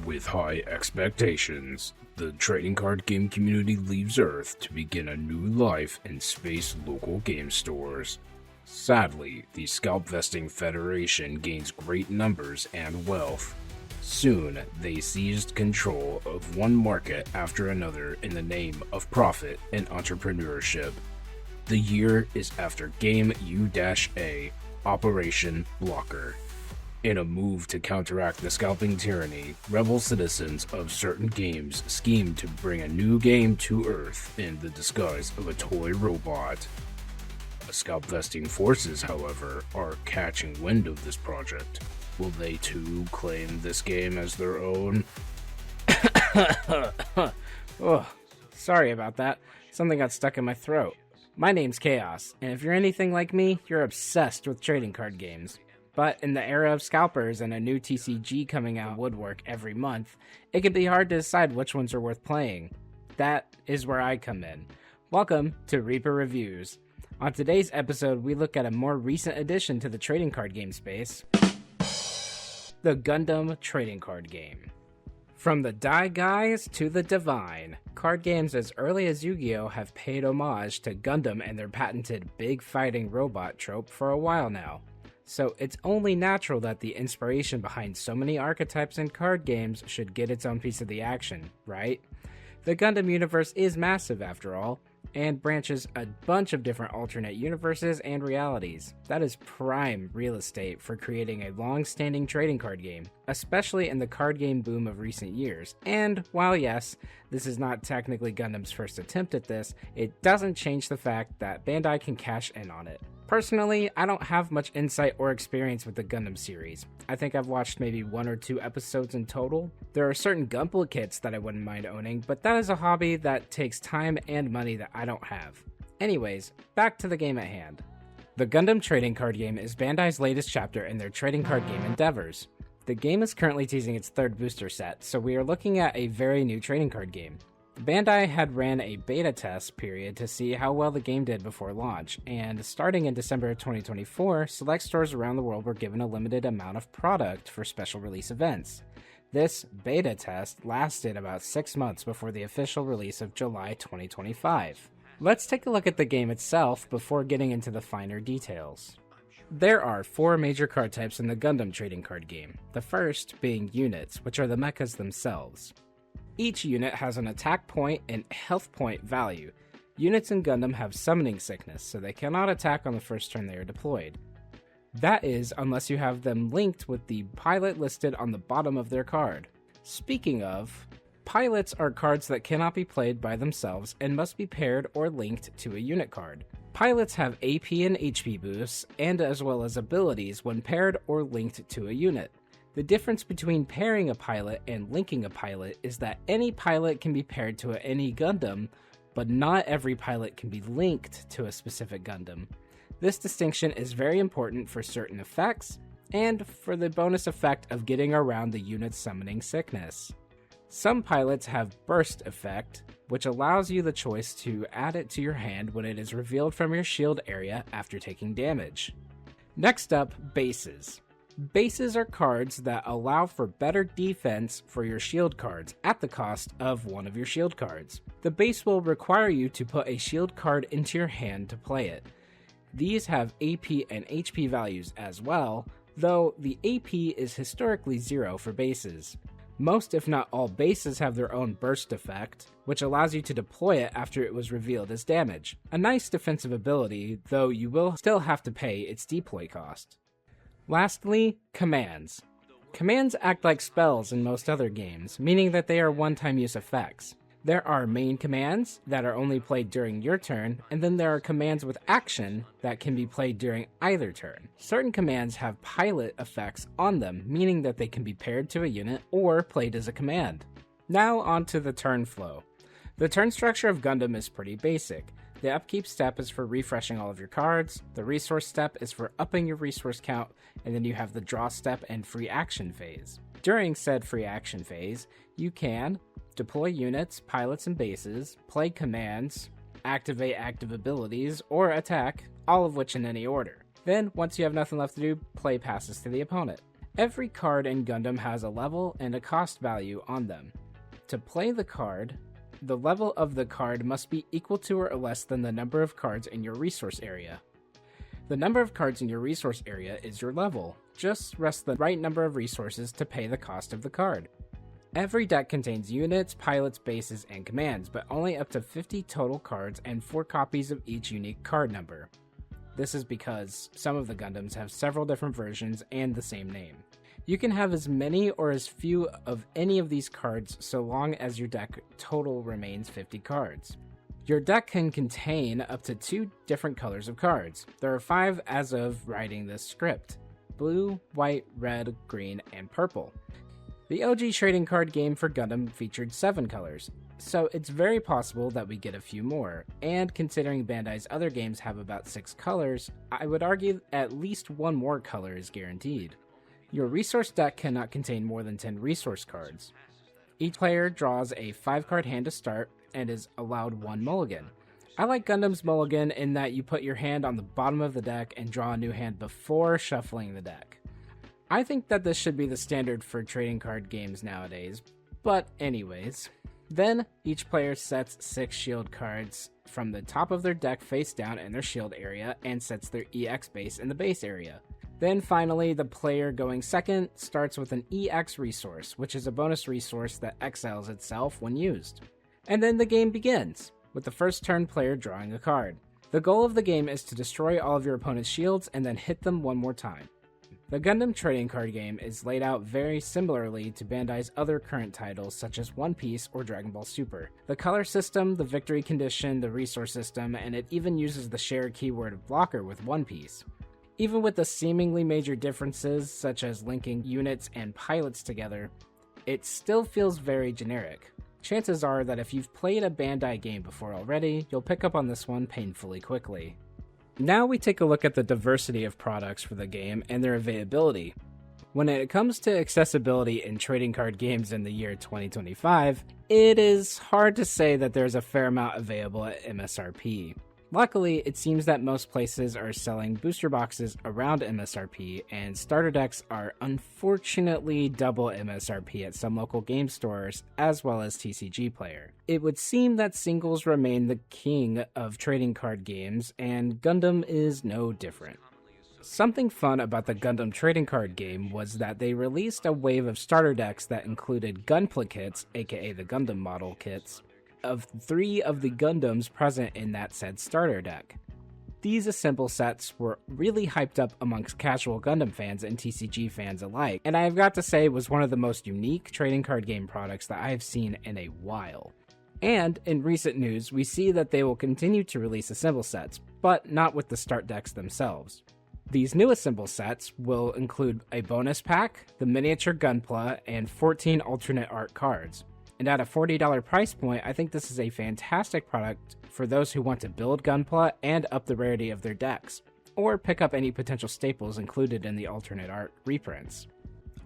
With high expectations, the trading card game community leaves Earth to begin a new life in space local game stores. Sadly, the Scalp Vesting Federation gains great numbers and wealth. Soon, they seized control of one market after another in the name of profit and entrepreneurship. The year is after Game U-A, Operation Blocker. In a move to counteract the scalping tyranny, rebel citizens of certain games scheme to bring a new game to Earth in the disguise of a toy robot. The Scalp Vesting forces, however, are catching wind of this project. Will they too claim this game as their own? Oh, sorry about that. Something got stuck in my throat. My name's Kaos, and if you're anything like me, you're obsessed with trading card games. But in the era of scalpers and a new TCG coming out woodwork every month, it can be hard to decide which ones are worth playing. That is where I come in. Welcome to Reaper Reviews. On today's episode, we look at a more recent addition to the trading card game space, the Gundam trading card game. From the Die Guys to the Divine, card games as early as Yu-Gi-Oh! Have paid homage to Gundam and their patented big fighting robot trope for a while now. So it's only natural that the inspiration behind so many archetypes in card games should get its own piece of the action, right? The Gundam universe is massive after all, and branches a bunch of different alternate universes and realities. That is prime real estate for creating a long-standing trading card game, especially in the card game boom of recent years. And while yes, this is not technically Gundam's first attempt at this, it doesn't change the fact that Bandai can cash in on it. Personally, I don't have much insight or experience with the Gundam series. I think I've watched maybe 1 or 2 episodes in total. There are certain Gunpla kits that I wouldn't mind owning, but that is a hobby that takes time and money that I don't have. Anyways, back to the game at hand. The Gundam trading card game is Bandai's latest chapter in their trading card game endeavors. The game is currently teasing its 3rd booster set, so we are looking at a very new trading card game. Bandai had ran a beta test period to see how well the game did before launch, and starting in December of 2024, select stores around the world were given a limited amount of product for special release events. This beta test lasted about 6 months before the official release of July 2025. Let's take a look at the game itself before getting into the finer details. There are 4 major card types in the Gundam trading card game, the first being units, which are the mechas themselves. Each unit has an attack point and health point value. Units in Gundam have summoning sickness, so they cannot attack on the first turn they are deployed. That is, unless you have them linked with the pilot listed on the bottom of their card. Speaking of, pilots are cards that cannot be played by themselves and must be paired or linked to a unit card. Pilots have AP and HP boosts, and as well as abilities when paired or linked to a unit. The difference between pairing a pilot and linking a pilot is that any pilot can be paired to any Gundam, but not every pilot can be linked to a specific Gundam. This distinction is very important for certain effects, and for the bonus effect of getting around the unit's summoning sickness. Some pilots have Burst Effect, which allows you the choice to add it to your hand when it is revealed from your shield area after taking damage. Next up, Bases. Bases are cards that allow for better defense for your shield cards at the cost of one of your shield cards. The base will require you to put a shield card into your hand to play it. These have AP and HP values as well, though the AP is historically 0 for bases. Most if not all bases have their own burst effect, which allows you to deploy it after it was revealed as damage. A nice defensive ability, though you will still have to pay its deploy cost. Lastly, commands. Commands act like spells in most other games, meaning that they are one-time use effects. There are main commands that are only played during your turn, and then there are commands with action that can be played during either turn. Certain commands have pilot effects on them, meaning that they can be paired to a unit or played as a command. Now onto the turn flow. The turn structure of Gundam is pretty basic. The upkeep step is for refreshing all of your cards, the resource step is for upping your resource count, and then you have the draw step and free action phase. During said free action phase, you can deploy units, pilots, and bases, play commands, activate active abilities, or attack, all of which in any order. Then, once you have nothing left to do, play passes to the opponent. Every card in Gundam has a level and a cost value on them. To play the card, the level of the card must be equal to or less than the number of cards in your resource area. The number of cards in your resource area is your level. Just rest the right number of resources to pay the cost of the card. Every deck contains units, pilots, bases, and commands, but only up to 50 total cards and 4 copies of each unique card number. This is because some of the Gundams have several different versions and the same name. You can have as many or as few of any of these cards so long as your deck total remains 50 cards. Your deck can contain up to 2 different colors of cards. There are 5 as of writing this script: blue, white, red, green, and purple. The OG trading card game for Gundam featured 7 colors, so it's very possible that we get a few more, and considering Bandai's other games have about 6 colors, I would argue at least 1 more color is guaranteed. Your resource deck cannot contain more than 10 resource cards. Each player draws a 5-card hand to start and is allowed 1 mulligan. I like Gundam's mulligan in that you put your hand on the bottom of the deck and draw a new hand before shuffling the deck. I think that this should be the standard for trading card games nowadays, but anyways. Then, each player sets 6 shield cards from the top of their deck face down in their shield area and sets their EX base in the base area. Then finally, the player going second starts with an EX resource, which is a bonus resource that exiles itself when used. And then the game begins, with the first turn player drawing a card. The goal of the game is to destroy all of your opponent's shields and then hit them one more time. The Gundam trading card game is laid out very similarly to Bandai's other current titles such as One Piece or Dragon Ball Super. The color system, the victory condition, the resource system, and it even uses the shared keyword blocker with One Piece. Even with the seemingly major differences such as linking units and pilots together, it still feels very generic. Chances are that if you've played a Bandai game before already, you'll pick up on this one painfully quickly. Now we take a look at the diversity of products for the game and their availability. When it comes to accessibility in trading card games in the year 2025, it is hard to say that there's a fair amount available at MSRP. Luckily, it seems that most places are selling booster boxes around MSRP, and starter decks are unfortunately double MSRP at some local game stores, as well as TCG Player. It would seem that singles remain the king of trading card games, and Gundam is no different. Something fun about the Gundam trading card game was that they released a wave of starter decks that included Gunpla kits, aka the Gundam model kits, of 3 of the Gundams present in that said starter deck. These assemble sets were really hyped up amongst casual Gundam fans and TCG fans alike, and I've got to say it was one of the most unique trading card game products that I've seen in a while. And in recent news, we see that they will continue to release assemble sets, but not with the start decks themselves. These new assemble sets will include a bonus pack, the miniature Gunpla, and 14 alternate art cards. And at a $40 price point, I think this is a fantastic product for those who want to build Gunpla and up the rarity of their decks, or pick up any potential staples included in the alternate art reprints.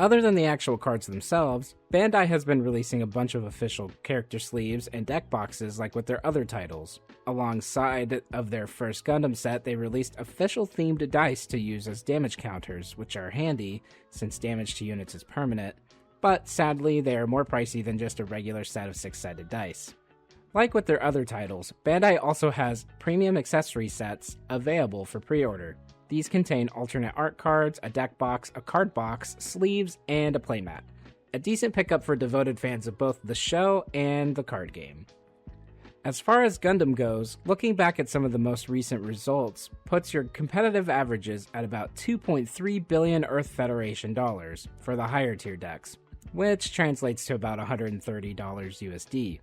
Other than the actual cards themselves, Bandai has been releasing a bunch of official character sleeves and deck boxes like with their other titles. Alongside of their first Gundam set, they released official themed dice to use as damage counters, which are handy since damage to units is permanent, but sadly they are more pricey than just a regular set of 6-sided dice. Like with their other titles, Bandai also has premium accessory sets available for pre-order. These contain alternate art cards, a deck box, a card box, sleeves, and a playmat. A decent pickup for devoted fans of both the show and the card game. As far as Gundam goes, looking back at some of the most recent results puts your competitive averages at about 2.3 billion Earth Federation dollars for the higher tier decks, which translates to about $130 USD.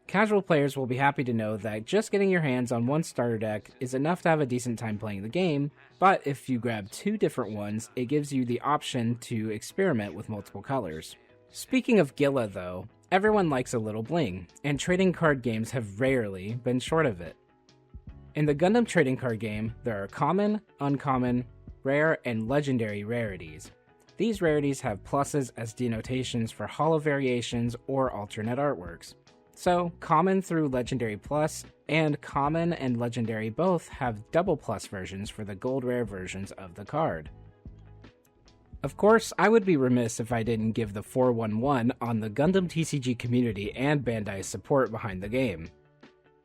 Casual players will be happy to know that just getting your hands on one starter deck is enough to have a decent time playing the game, but if you grab 2 different ones, it gives you the option to experiment with multiple colors. Speaking of Gila though, everyone likes a little bling, and trading card games have rarely been short of it. In the Gundam trading card game, there are common, uncommon, rare, and legendary rarities. These rarities have pluses as denotations for holo variations or alternate artworks. So, common through legendary plus, and common and legendary both have double plus versions for the gold rare versions of the card. Of course, I would be remiss if I didn't give the 411 on the Gundam TCG community and Bandai's support behind the game.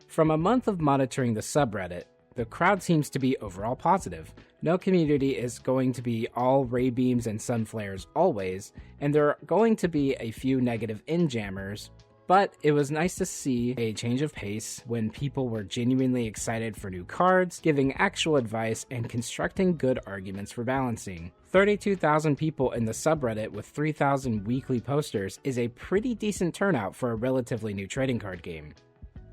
From a month of monitoring the subreddit, the crowd seems to be overall positive. No community is going to be all ray beams and sun flares always, and there are going to be a few negative in-jammers, but it was nice to see a change of pace when people were genuinely excited for new cards, giving actual advice, and constructing good arguments for balancing. 32,000 people in the subreddit with 3,000 weekly posters is a pretty decent turnout for a relatively new trading card game.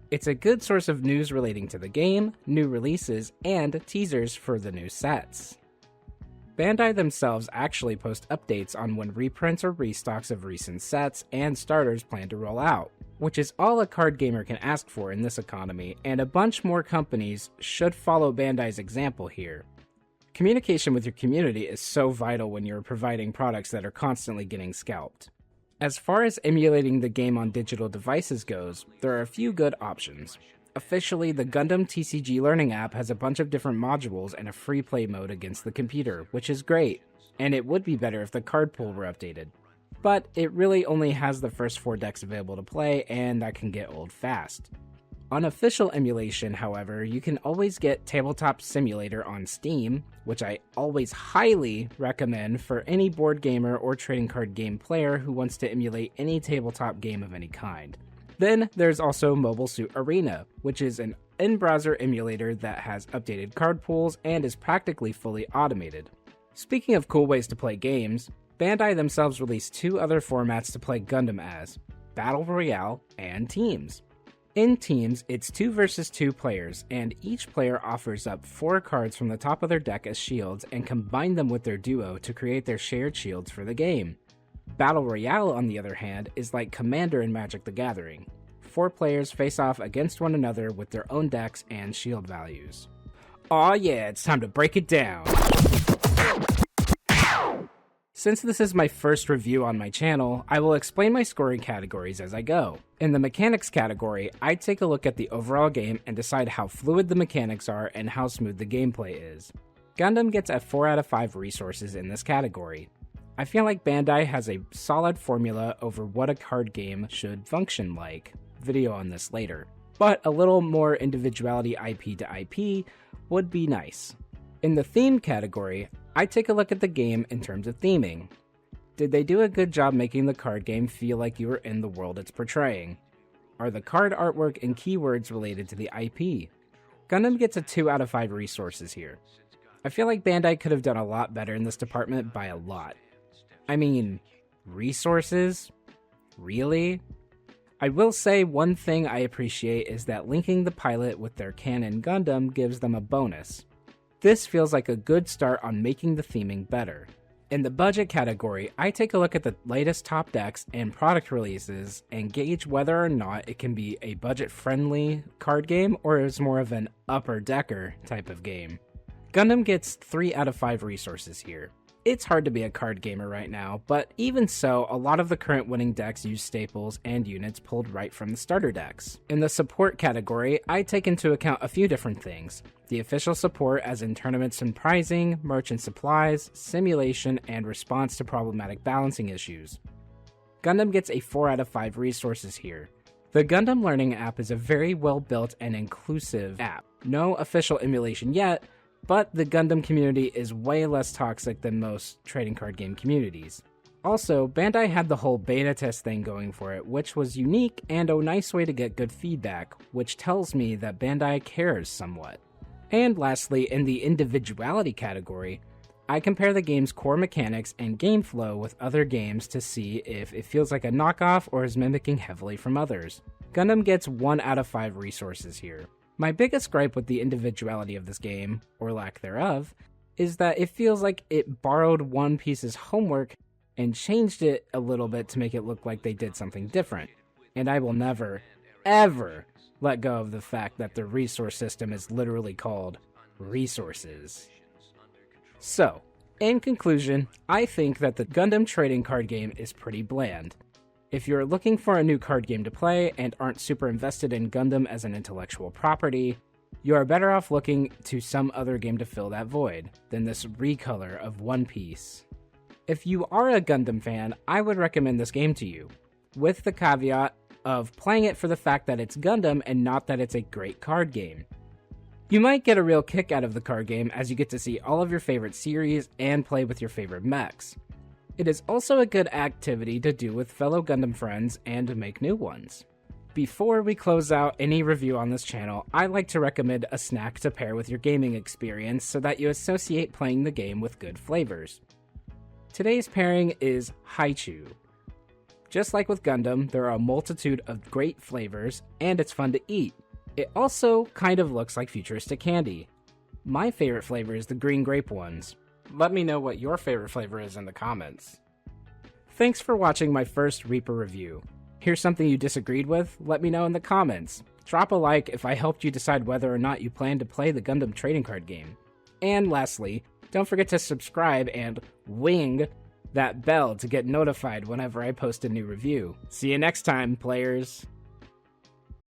It's a good source of news relating to the game, new releases, and teasers for the new sets. Bandai themselves actually post updates on when reprints or restocks of recent sets and starters plan to roll out, which is all a card gamer can ask for in this economy, and a bunch more companies should follow Bandai's example here. Communication with your community is so vital when you're providing products that are constantly getting scalped. As far as emulating the game on digital devices goes, there are a few good options. Officially, the Gundam TCG Learning app has a bunch of different modules and a free play mode against the computer, which is great, and it would be better if the card pool were updated. But it really only has the first 4 decks available to play, and that can get old fast. Unofficial emulation, however, you can always get Tabletop Simulator on Steam, which I always highly recommend for any board gamer or trading card game player who wants to emulate any tabletop game of any kind. Then there's also Mobile Suit Arena, which is an in-browser emulator that has updated card pools and is practically fully automated. Speaking of cool ways to play games, Bandai themselves released 2 other formats to play Gundam as: Battle Royale and Teams. In Teams, it's 2 versus 2 players, and each player offers up 4 cards from the top of their deck as shields and combine them with their duo to create their shared shields for the game. Battle Royale, on the other hand, is like Commander in Magic the Gathering. 4 players face off against one another with their own decks and shield values. Aw yeah, it's time to break it down! Since this is my first review on my channel, I will explain my scoring categories as I go. In the mechanics category, I take a look at the overall game and decide how fluid the mechanics are and how smooth the gameplay is. Gundam gets a 4 out of 5 resources in this category. I feel like Bandai has a solid formula over what a card game should function like. Video on this later. But a little more individuality IP to IP would be nice. In the theme category, I take a look at the game in terms of theming. Did they do a good job making the card game feel like you were in the world it's portraying? Are the card artwork and keywords related to the IP? Gundam gets a 2 out of 5 resources here. I feel like Bandai could have done a lot better in this department by a lot. I mean, resources? Really? I will say one thing I appreciate is that linking the pilot with their canon Gundam gives them a bonus. This feels like a good start on making the theming better. In the budget category, I take a look at the latest top decks and product releases and gauge whether or not it can be a budget-friendly card game or is more of an upper-decker type of game. Gundam gets 3 out of 5 resources here. It's hard to be a card gamer right now, but even so, a lot of the current winning decks use staples and units pulled right from the starter decks. In the support category, I take into account a few different things. The official support as in tournaments and prizing, merchant supplies, simulation, and response to problematic balancing issues. Gundam gets a 4 out of 5 resources here. The Gundam Learning app is a very well built and inclusive app. No official emulation yet, but the Gundam community is way less toxic than most trading card game communities. Also, Bandai had the whole beta test thing going for it, which was unique and a nice way to get good feedback, which tells me that Bandai cares somewhat. And lastly, in the individuality category, I compare the game's core mechanics and game flow with other games to see if it feels like a knockoff or is mimicking heavily from others. Gundam gets 1 out of 5 resources here. My biggest gripe with the individuality of this game, or lack thereof, is that it feels like it borrowed One Piece's homework and changed it a little bit to make it look like they did something different. And I will never, ever let go of the fact that the resource system is literally called resources. So, in conclusion, I think that the Gundam trading card game is pretty bland. If you're looking for a new card game to play and aren't super invested in Gundam as an intellectual property, you are better off looking to some other game to fill that void than this recolor of One Piece. If you are a Gundam fan, I would recommend this game to you, with the caveat of playing it for the fact that it's Gundam and not that it's a great card game. You might get a real kick out of the card game as you get to see all of your favorite series and play with your favorite mechs. It is also a good activity to do with fellow Gundam friends and to make new ones. Before we close out any review on this channel, I like to recommend a snack to pair with your gaming experience so that you associate playing the game with good flavors. Today's pairing is Haichu. Just like with Gundam, there are a multitude of great flavors, and it's fun to eat. It also kind of looks like futuristic candy. My favorite flavor is the green grape ones. Let me know what your favorite flavor is in the comments. Thanks for watching my first Reaper review. Here's something you disagreed with? Let me know in the comments. Drop a like if I helped you decide whether or not you plan to play the Gundam trading card game. And lastly, don't forget to subscribe and wing that bell to get notified whenever I post a new review. See you next time, players!